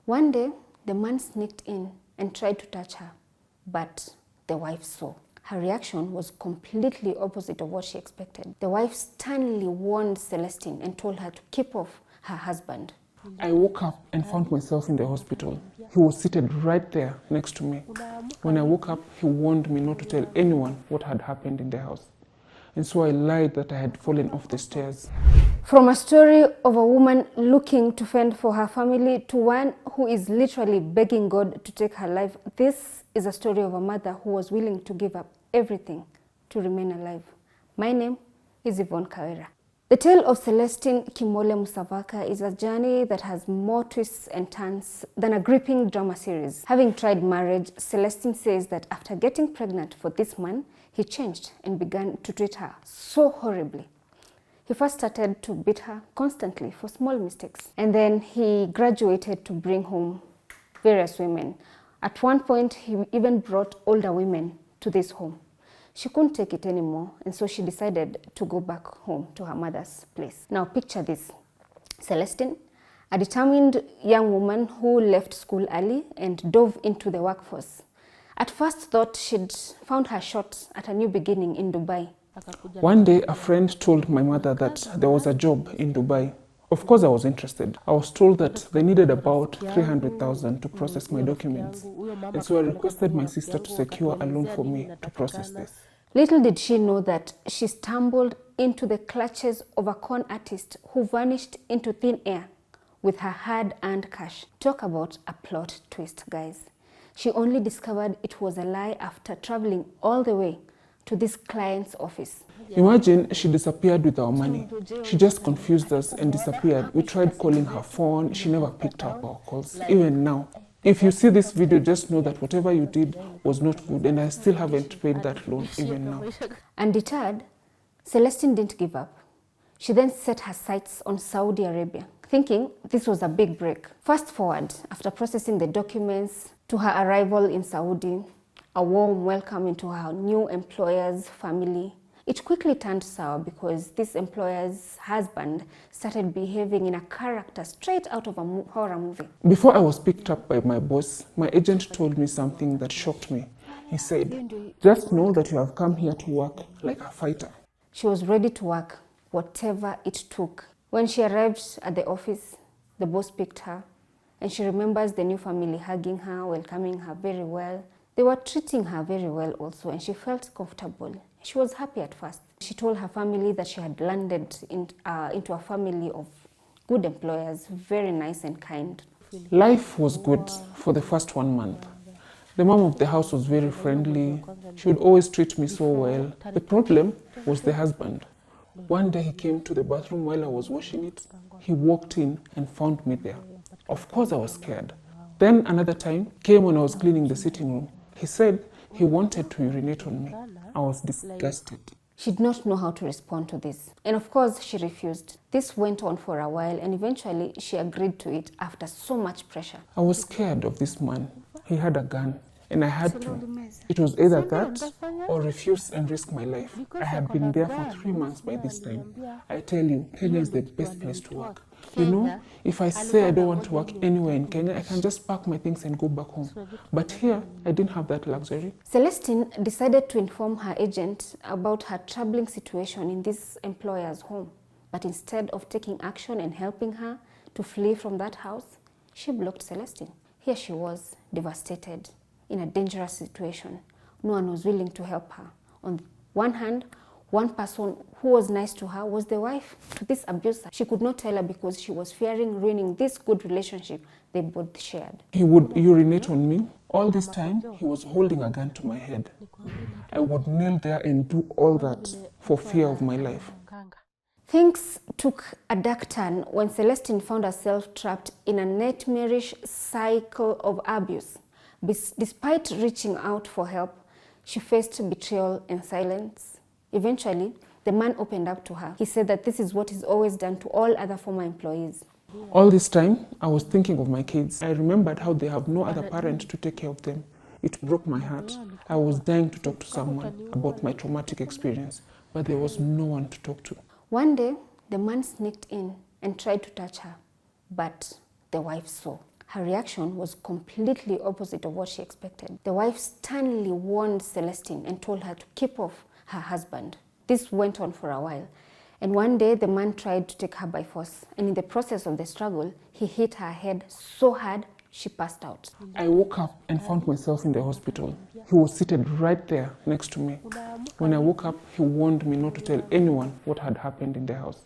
One day, the man sneaked in and tried to touch her, but the wife saw. Her reaction was completely opposite of what she expected. The wife sternly warned Selestine and told her to keep off her husband. I woke up and found myself in the hospital. He was seated right there next to me. When I woke up, he warned me not to tell anyone what had happened in the house. And so I lied that I had fallen off the stairs. From a story of a woman looking to fend for her family to one who is literally begging God to take her life, this is a story of a mother who was willing to give up everything to remain alive. My name is Yvonne Kawera. The tale of Selestine Kimole Musavaka is a journey that has more twists and turns than a gripping drama series. Having tried marriage, Selestine says that after getting pregnant for this man, he changed and began to treat her so horribly. He first started to beat her constantly for small mistakes, and then he graduated to bring home various women. At one point, he even brought older women to this home. She couldn't take it anymore, and so she decided to go back home to her mother's place. Now picture this. Selestine, a determined young woman who left school early and dove into the workforce. At first thought she'd found her shot at a new beginning in Dubai. One day, a friend told my mother that there was a job in Dubai. Of course, I was interested. I was told that they needed about 300,000 to process my documents. And so I requested my sister to secure a loan for me to process this. Little did she know that she stumbled into the clutches of a con artist who vanished into thin air with her hard-earned cash. Talk about a plot twist, guys. She only discovered it was a lie after traveling all the way to this client's office. Imagine she disappeared with our money. She just confused us and disappeared. We tried calling her phone. She never picked up our calls. Even now, if you see this video, just know that whatever you did was not good, and I still haven't paid that loan even now. Undeterred, Selestine didn't give up. She then set her sights on Saudi Arabia, thinking this was a big break. Fast forward, after processing the documents to her arrival in Saudi, a warm welcome into her new employer's family, it quickly turned sour because this employer's husband started behaving in a character straight out of a horror movie. Before I was picked up by my boss, my agent told me something that shocked me. He said, "Just know that you have come here to work like a fighter." She was ready to work, whatever it took. When she arrived at the office, the boss picked her, and she remembers the new family hugging her, welcoming her very well. They were treating her very well also, and she felt comfortable. She was happy at first. She told her family that she had landed into a family of good employers, very nice and kind. Life was good for the first 1 month. The mom of the house was very friendly. She would always treat me so well. The problem was the husband. One day he came to the bathroom while I was washing it. He walked in and found me there. Of course I was scared. Then another time came when I was cleaning the sitting room. He said he wanted to urinate on me. I was disgusted. She did not know how to respond to this. And of course, she refused. This went on for a while, and eventually she agreed to it after so much pressure. I was scared of this man. He had a gun, and I had to. It was either that or refuse and risk my life. I had been there for 3 months by this time. I tell you, Kenya is the best place to work. You know, if I say I don't want to work anywhere in Kenya, I can just pack my things and go back home. But here, I didn't have that luxury. Selestine decided to inform her agent about her troubling situation in this employer's home. But instead of taking action and helping her to flee from that house, she blocked Selestine. Here she was, devastated, in a dangerous situation. No one was willing to help her. On one hand, one person who was nice to her was the wife to this abuser. She could not tell her because she was fearing ruining this good relationship they both shared. He would urinate on me. All this time, he was holding a gun to my head. I would kneel there and do all that for fear of my life. Things took a dark turn when Selestine found herself trapped in a nightmarish cycle of abuse. Despite reaching out for help, she faced betrayal and silence. Eventually, the man opened up to her. He said that this is what he's always done to all other former employees. All this time, I was thinking of my kids. I remembered how they have no other parent to take care of them. It broke my heart. I was dying to talk to someone about my traumatic experience, but there was no one to talk to. One day, the man sneaked in and tried to touch her, but the wife saw. Her reaction was completely opposite of what she expected. The wife sternly warned Selestine and told her to keep off her husband. This went on for a while, and one day the man tried to take her by force, and in the process of the struggle, he hit her head so hard she passed out. I woke up and found myself in the hospital. He was seated right there next to me. When I woke up, he warned me not to tell anyone what had happened in the house.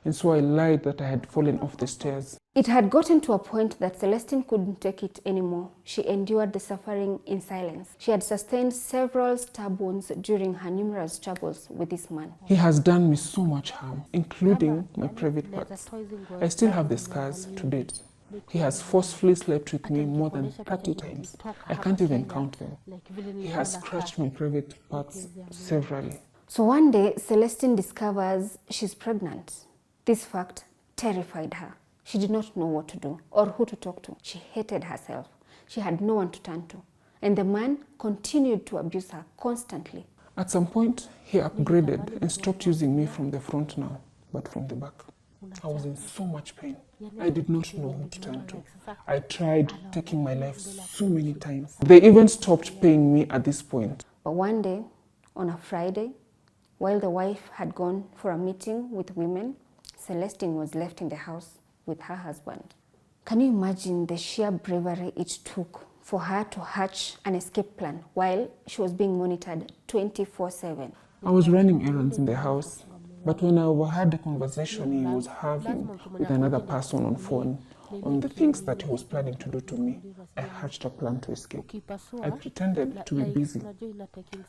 And so I lied that I had fallen off the stairs. It had gotten to a point that Selestine couldn't take it anymore. She endured the suffering in silence. She had sustained several stab wounds during her numerous struggles with this man. He has done me so much harm, including my private parts. I still have the scars to date. He has forcefully slept with me more than 30 times. I can't even count them. He has scratched my private parts severally. So one day, Selestine discovers she's pregnant. This fact terrified her. She did not know what to do or who to talk to. She hated herself. She had no one to turn to. And the man continued to abuse her constantly. At some point, he upgraded and stopped using me from the front now, but from the back. I was in so much pain. I did not know who to turn to. I tried taking my life so many times. They even stopped paying me at this point. But one day, on a Friday, while the wife had gone for a meeting with women, Selestine was left in the house with her husband. Can you imagine the sheer bravery it took for her to hatch an escape plan while she was being monitored 24/7? I was running errands in the house, but when I overheard the conversation he was having with another person on phone on the things that he was planning to do to me, I hatched a plan to escape. I pretended to be busy,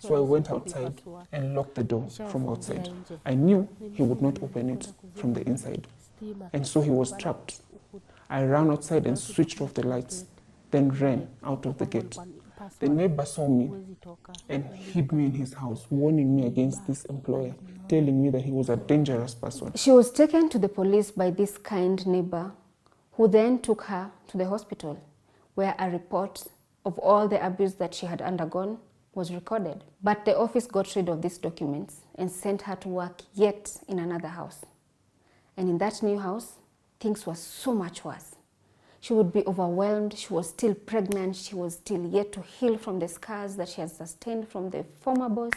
so I went outside and locked the door from outside. I knew he would not open it from the inside, and so he was trapped. I ran outside and switched off the lights, then ran out of the gate. The neighbor saw me and hid me in his house, warning me against this employer, telling me that he was a dangerous person. She was taken to the police by this kind neighbor, who then took her to the hospital, where a report of all the abuse that she had undergone was recorded. But the office got rid of these documents and sent her to work yet in another house. And in that new house, things were so much worse. She would be overwhelmed. She was still pregnant. She was still yet to heal from the scars that she had sustained from the former boss.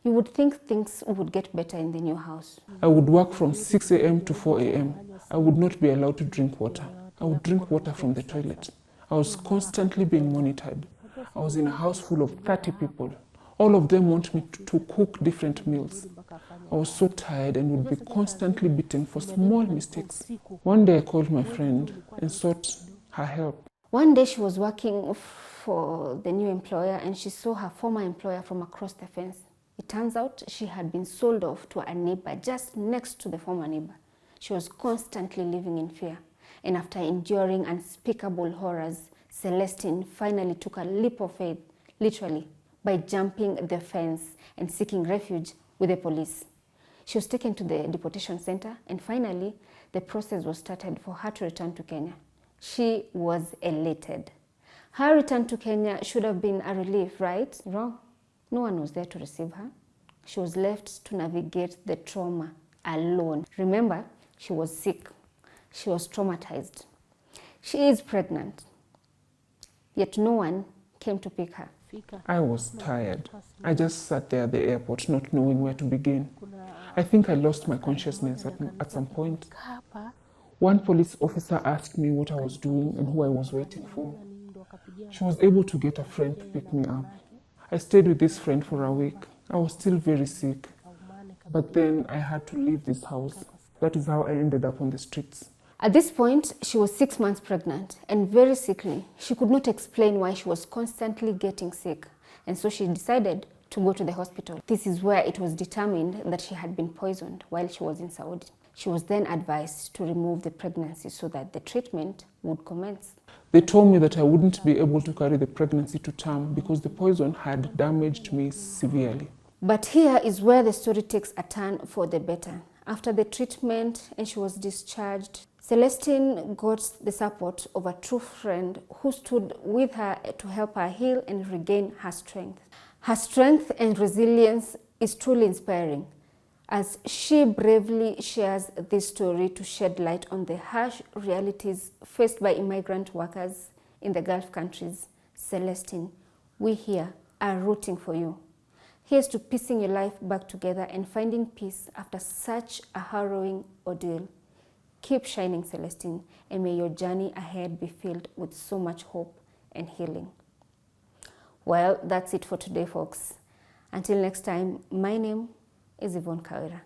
You would think things would get better in the new house. I would work from 6 a.m. to 4 a.m. I would not be allowed to drink water. I would drink water from the toilet. I was constantly being monitored. I was in a house full of 30 people. All of them want me to cook different meals. I was so tired and would be constantly beaten for small mistakes. One day I called my friend and sought her help. One day she was working for the new employer and she saw her former employer from across the fence. It turns out she had been sold off to a neighbor just next to the former neighbor. She was constantly living in fear. And after enduring unspeakable horrors, Selestine finally took a leap of faith, literally, by jumping the fence and seeking refuge with the police. She was taken to the deportation center, and finally, the process was started for her to return to Kenya. She was elated. Her return to Kenya should have been a relief, right? Wrong. No one was there to receive her. She was left to navigate the trauma alone. Remember, she was sick. She was traumatized. She is pregnant. Yet no one came to pick her. I was tired. I just sat there at the airport not knowing where to begin. I think I lost my consciousness at some point. One police officer asked me what I was doing and who I was waiting for. She was able to get a friend to pick me up. I stayed with this friend for a week. I was still very sick. But then I had to leave this house. That is how I ended up on the streets. At this point, she was 6 months pregnant and very sickly. She could not explain why she was constantly getting sick. And so she decided to go to the hospital. This is where it was determined that she had been poisoned while she was in Saudi. She was then advised to remove the pregnancy so that the treatment would commence. They told me that I wouldn't be able to carry the pregnancy to term because the poison had damaged me severely. But here is where the story takes a turn for the better. After the treatment and she was discharged, Selestine got the support of a true friend who stood with her to help her heal and regain her strength. Her strength and resilience is truly inspiring. as she bravely shares this story to shed light on the harsh realities faced by immigrant workers in the Gulf countries. Selestine, we here are rooting for you. Here's to piecing your life back together and finding peace after such a harrowing ordeal. Keep shining, Selestine, and may your journey ahead be filled with so much hope and healing. Well, that's it for today, folks. Until next time, my name is Yvonne Kawira.